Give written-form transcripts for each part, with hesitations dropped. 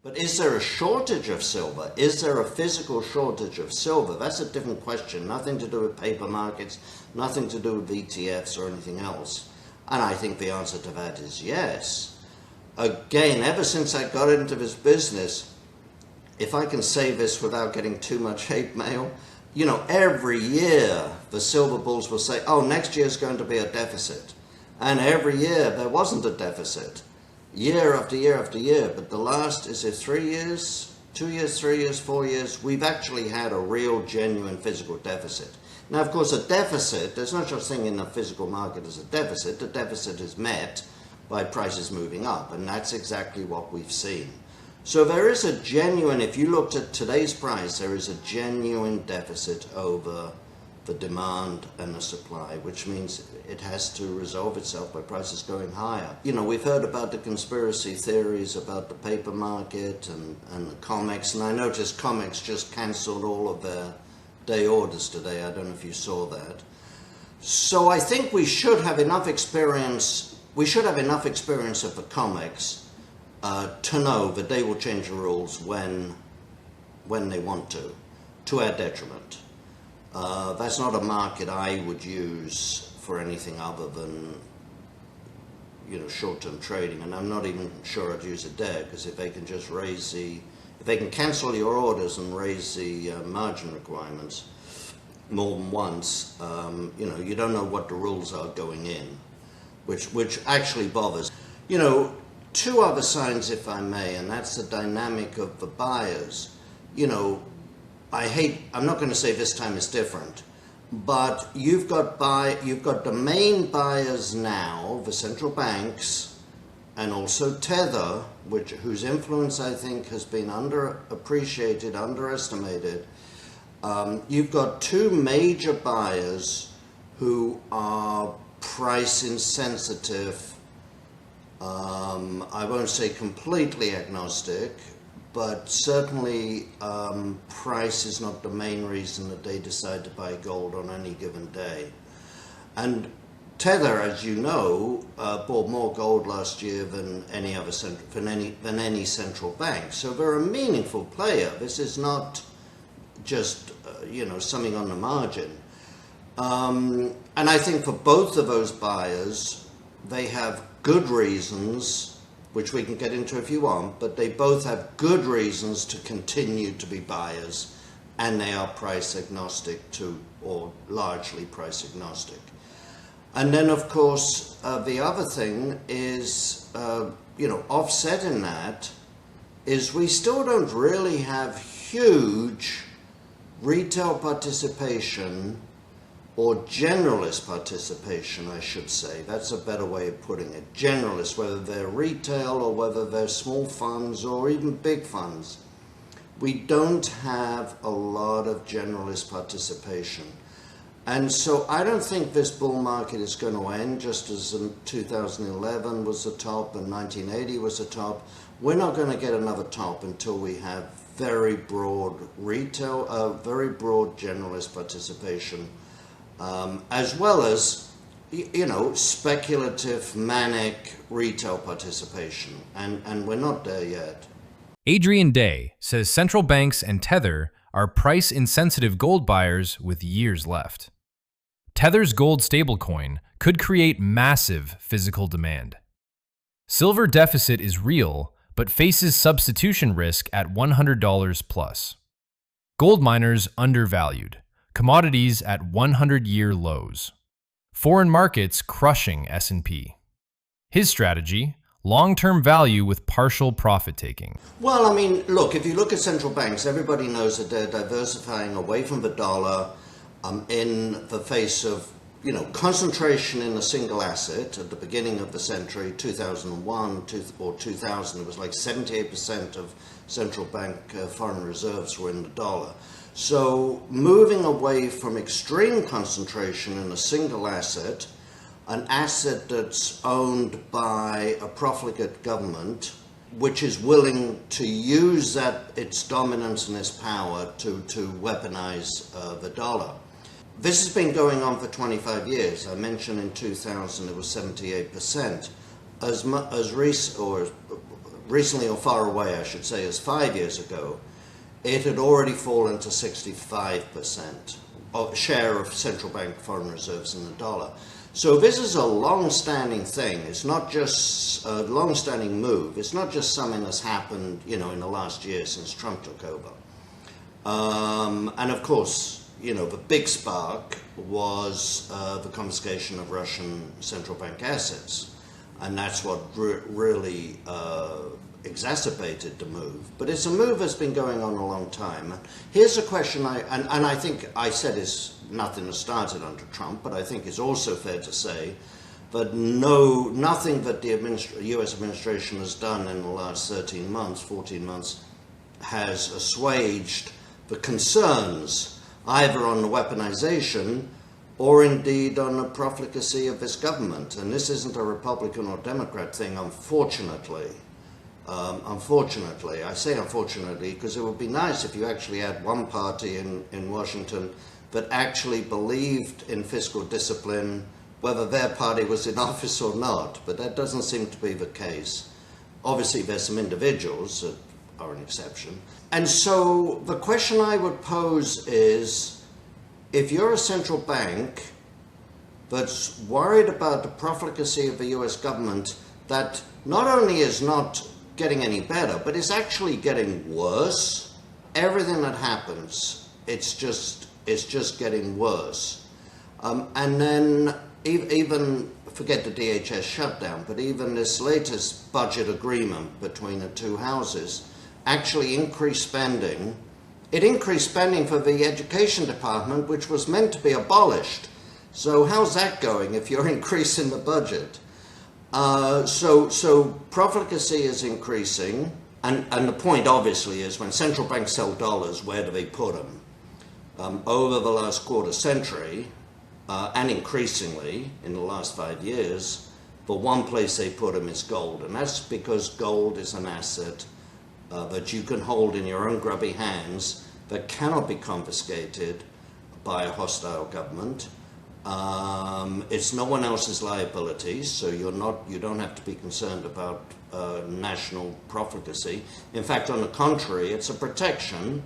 But is there a shortage of silver? Is there a physical shortage of silver? That's a different question. Nothing to do with paper markets, nothing to do with ETFs or anything else. And I think the answer to that is yes. Again, ever since I got into this business, if I can say this without getting too much hate mail, you know, every year the silver bulls will say, oh, next year's going to be a deficit. And every year there wasn't a deficit. Year after year after year. But the last, is it 3 years, 2 years, 3 years, 4 years, we've actually had a real, genuine physical deficit. Now, of course, a deficit, there's no such thing in the physical market as a deficit. The deficit is met by prices moving up, and that's exactly what we've seen. So there is a genuine, if you looked at today's price, there is a genuine deficit over the demand and the supply, which means it has to resolve itself by prices going higher. You know, we've heard about the conspiracy theories about the paper market and the COMEX, and I noticed COMEX just cancelled all of their day orders today. I don't know if you saw that. So I think we should have enough experience, of the COMEX to know that they will change the rules when they want to our detriment. That's not a market I would use for anything other than, you know, short-term trading, and I'm not even sure I'd use it there, because if they can just raise if they can cancel your orders and raise the margin requirements more than once, you know, you don't know what the rules are going in, which actually bothers. You know, two other signs, if I may, and that's the dynamic of the buyers. You know, I'm not going to say this time is different, but you've got the main buyers now, the central banks, and also Tether, whose influence I think has been underappreciated, underestimated. You've got two major buyers who are price insensitive. I won't say completely agnostic, but certainly price is not the main reason that they decide to buy gold on any given day. And Tether, as you know, bought more gold last year than any other any central bank. So they're a meaningful player. This is not just you know, something on the margin. And I think for both of those buyers, they have good reasons, which we can get into if you want, but they both have good reasons to continue to be buyers, and they are price agnostic or largely price agnostic. And then, of course, the other thing is, you know, offsetting that is we still don't really have huge retail participation, or generalist participation, I should say. That's a better way of putting it. Generalist, whether they're retail or whether they're small funds or even big funds. We don't have a lot of generalist participation. And so I don't think this bull market is going to end just as 2011 was the top and 1980 was the top. We're not going to get another top until we have very broad retail, very broad generalist participation, as well as, you know, speculative, manic retail participation. And we're not there yet. Adrian Day says central banks and Tether are price-insensitive gold buyers with years left. Tether's gold stablecoin could create massive physical demand. Silver deficit is real, but faces substitution risk at $100 plus. Gold miners undervalued. Commodities at 100-year lows. Foreign markets crushing S&P. His strategy, long-term value with partial profit taking. Well, I mean, look, if you look at central banks, everybody knows that they're diversifying away from the dollar in the face of, you know, concentration in a single asset. At the beginning of the century, 2001 or 2000, it was like 78% of central bank foreign reserves were in the dollar. So moving away from extreme concentration in a single asset, an asset that's owned by a profligate government, which is willing to use its dominance and its power to weaponize the dollar. This has been going on for 25 years. I mentioned in 2000 it was 78%. recently or far away, I should say, as 5 years ago, it had already fallen to 65% of share of central bank foreign reserves in the dollar. So this is a long-standing thing. It's not just a long-standing move. It's not just something that's happened, in the last year since Trump took over. And of course, the big spark was the confiscation of Russian central bank assets. And that's what really exacerbated the move. But it's a move that's been going on a long time. Here's a question, and I think I said is nothing that started under Trump, but I think it's also fair to say that nothing that the US administration has done in the last 13 months, 14 months, has assuaged the concerns either on the weaponization or indeed on the profligacy of this government. And this isn't a Republican or Democrat thing, unfortunately. Unfortunately, I say unfortunately because it would be nice if you actually had one party in Washington that actually believed in fiscal discipline, whether their party was in office or not, but that doesn't seem to be the case. Obviously, there's some individuals that are an exception. And so the question I would pose is, if you're a central bank that's worried about the profligacy of the US government, that not only is not getting any better, but it's actually getting worse. Everything that happens, it's just getting worse. And then even, forget the DHS shutdown, but even this latest budget agreement between the two houses actually increased spending. It increased spending for the education department, which was meant to be abolished. So how's that going if you're increasing the budget? So profligacy is increasing, and the point obviously is when central banks sell dollars, where do they put them? Over the last quarter century, and increasingly in the last 5 years, the one place they put them is gold, and that's because gold is an asset that you can hold in your own grubby hands that cannot be confiscated by a hostile government. It's no one else's liability, so you don't have to be concerned about national profligacy. In fact, on the contrary, it's a protection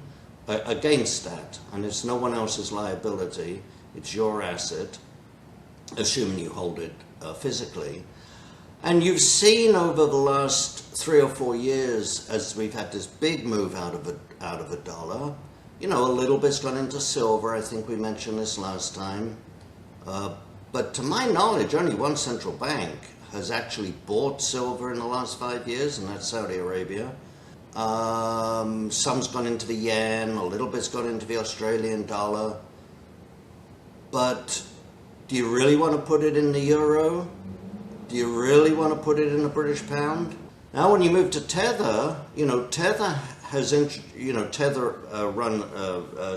against that, and it's no one else's liability. It's your asset, assuming you hold it physically. And you've seen over the last 3 or 4 years, as we've had this big move out of a dollar, a little bit's gone into silver. I think we mentioned this last time. But to my knowledge, only one central bank has actually bought silver in the last 5 years, and that's Saudi Arabia. Some's gone into the yen, a little bit's gone into the Australian dollar. But do you really want to put it in the euro? Do you really want to put it in the British pound? Now, when you move to Tether, Tether has,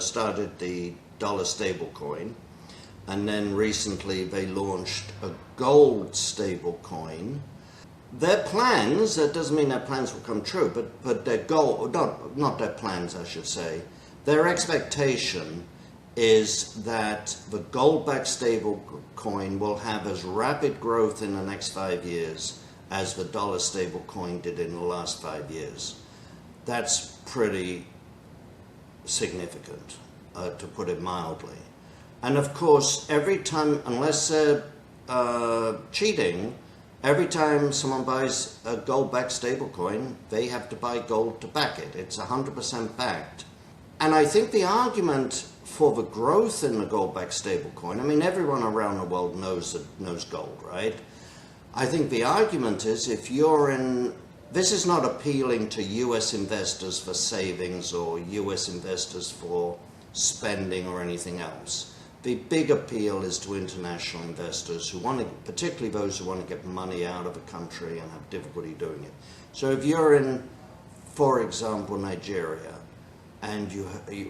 started the dollar stablecoin. And then recently they launched a gold stable coin. Their plans, that doesn't mean their plans will come true, but their goal, not their plans, I should say, their expectation is that the gold-backed stable coin will have as rapid growth in the next 5 years as the dollar stable coin did in the last 5 years. That's pretty significant, to put it mildly. And of course, every time, unless they're cheating, every time someone buys a gold-backed stablecoin, they have to buy gold to back it. It's 100% backed. And I think the argument for the growth in the gold-backed stablecoin, I mean, everyone around the world knows gold, right? I think the argument is if you're in, this is not appealing to US investors for savings or US investors for spending or anything else. The big appeal is to international investors who want to, particularly those who want to get money out of a country and have difficulty doing it. So if you're in, for example, Nigeria, and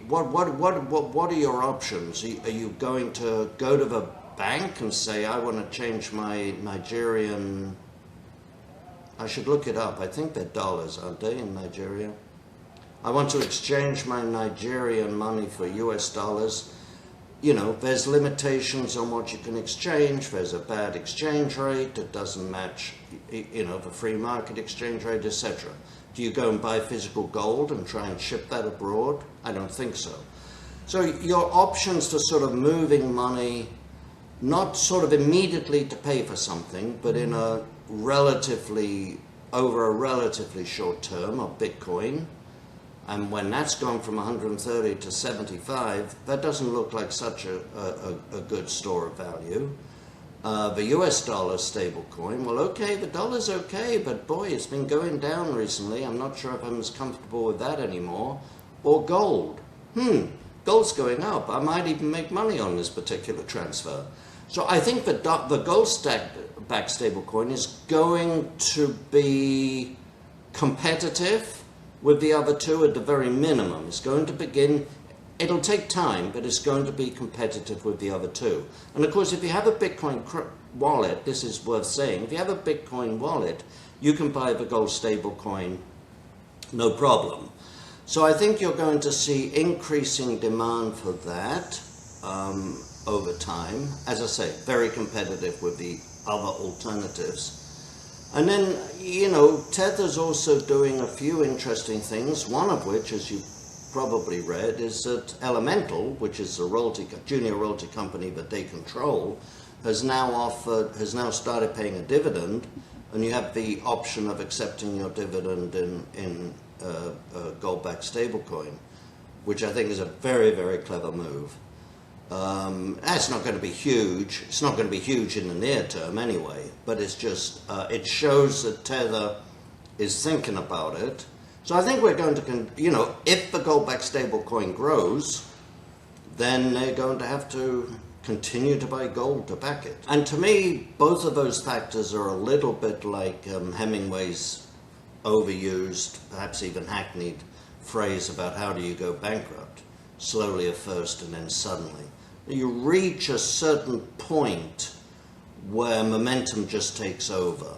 what are your options? Are you going to go to the bank and say, I want to change my Nigerian, I should look it up, I think they're dollars, aren't they, in Nigeria? I want to exchange my Nigerian money for US dollars. there's limitations on what you can exchange. There's a bad exchange rate that doesn't match, the free market exchange rate, etc. Do you go and buy physical gold and try and ship that abroad? I don't think so. So your options for sort of moving money, not sort of immediately to pay for something, but in a over a relatively short term, of Bitcoin. And when that's gone from 130 to 75, that doesn't look like such a good store of value. The US dollar stablecoin, well, okay, the dollar's okay, but boy, it's been going down recently. I'm not sure if I'm as comfortable with that anymore. Or gold. Gold's going up. I might even make money on this particular transfer. So I think the gold-backed stablecoin is going to be competitive with the other two at the very minimum. It's going to begin, it'll take time, but it's going to be competitive with the other two. And of course, if you have a Bitcoin wallet, this is worth saying, if you have a Bitcoin wallet, you can buy the gold stablecoin, no problem. So I think you're going to see increasing demand for that over time. As I say, very competitive with the other alternatives. And then, Tether's also doing a few interesting things, one of which, as you probably read, is that Elemental, which is a junior royalty company that they control, has now started paying a dividend, and you have the option of accepting your dividend in gold-backed stablecoin, which I think is a very, very clever move. That's not going to be huge. It's not going to be huge in the near term anyway, but it's just, it shows that Tether is thinking about it. So I think we're going to, if the gold-backed stablecoin grows, then they're going to have to continue to buy gold to back it. And to me, both of those factors are a little bit like Hemingway's overused, perhaps even hackneyed phrase about how do you go bankrupt? Slowly at first and then suddenly. You reach a certain point where momentum just takes over.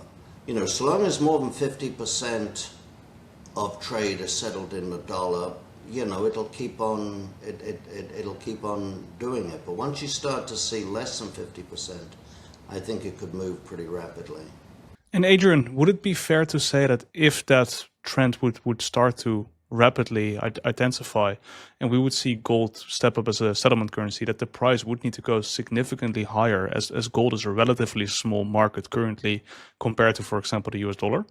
So long as more than 50% of trade is settled in the dollar, it'll keep on it'll keep on doing it. But once you start to see less than 50%, I think it could move pretty rapidly. And Adrian, would it be fair to say that if that trend would start to rapidly intensify and we would see gold step up as a settlement currency, that the price would need to go significantly higher as gold is a relatively small market currently compared to, for example, the US dollar?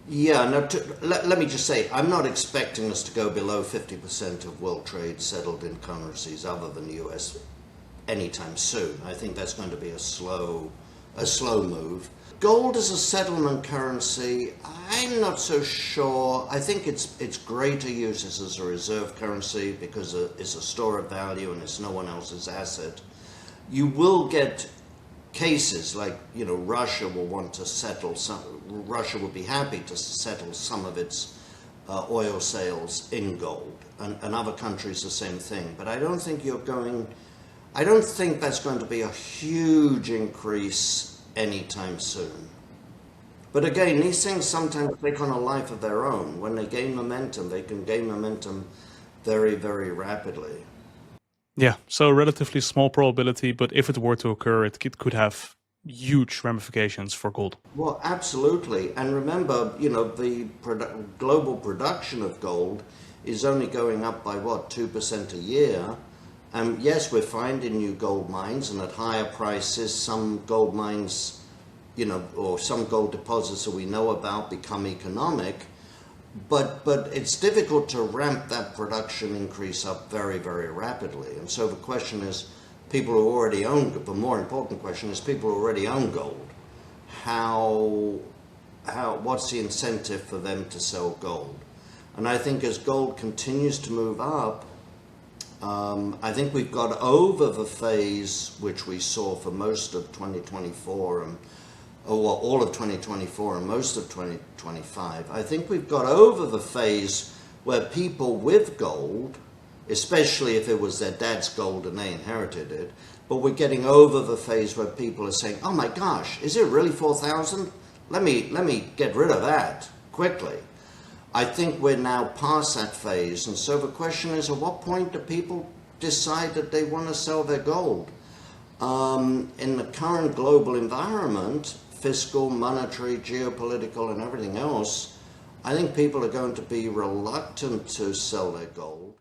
Yeah, no, let me just say, I'm not expecting us to go below 50% of world trade settled in currencies other than the US anytime soon. I think that's going to be a slow move. Gold as a settlement currency, I'm not so sure. I think it's greater uses as a reserve currency because it's a store of value and it's no one else's asset. You will get cases like, Russia will want to settle Russia would be happy to settle some of its oil sales in gold, and other countries the same thing. But I don't think that's going to be a huge increase anytime soon. But again, these things sometimes take on a life of their own. When they gain momentum, they can gain momentum very, very rapidly. Yeah, so relatively small probability, but if it were to occur, it could have huge ramifications for gold. Well, absolutely. And remember, the global production of gold is only going up by, 2% a year. And yes, we're finding new gold mines, and at higher prices, some gold mines, or some gold deposits that we know about become economic. But it's difficult to ramp that production increase up very, very rapidly. And so the question is, people who already own, the more important question is, people who already own gold, what's the incentive for them to sell gold? And I think as gold continues to move up, I think we've got over the phase which we saw for most of 2024 all of 2024 and most of 2025. I think we've got over the phase where people with gold, especially if it was their dad's gold and they inherited it, but we're getting over the phase where people are saying, oh my gosh, is it really 4,000? Let me get rid of that quickly. I think we're now past that phase, and so the question is, at what point do people decide that they want to sell their gold. In the current global environment, fiscal, monetary, geopolitical, and everything else, I think people are going to be reluctant to sell their gold.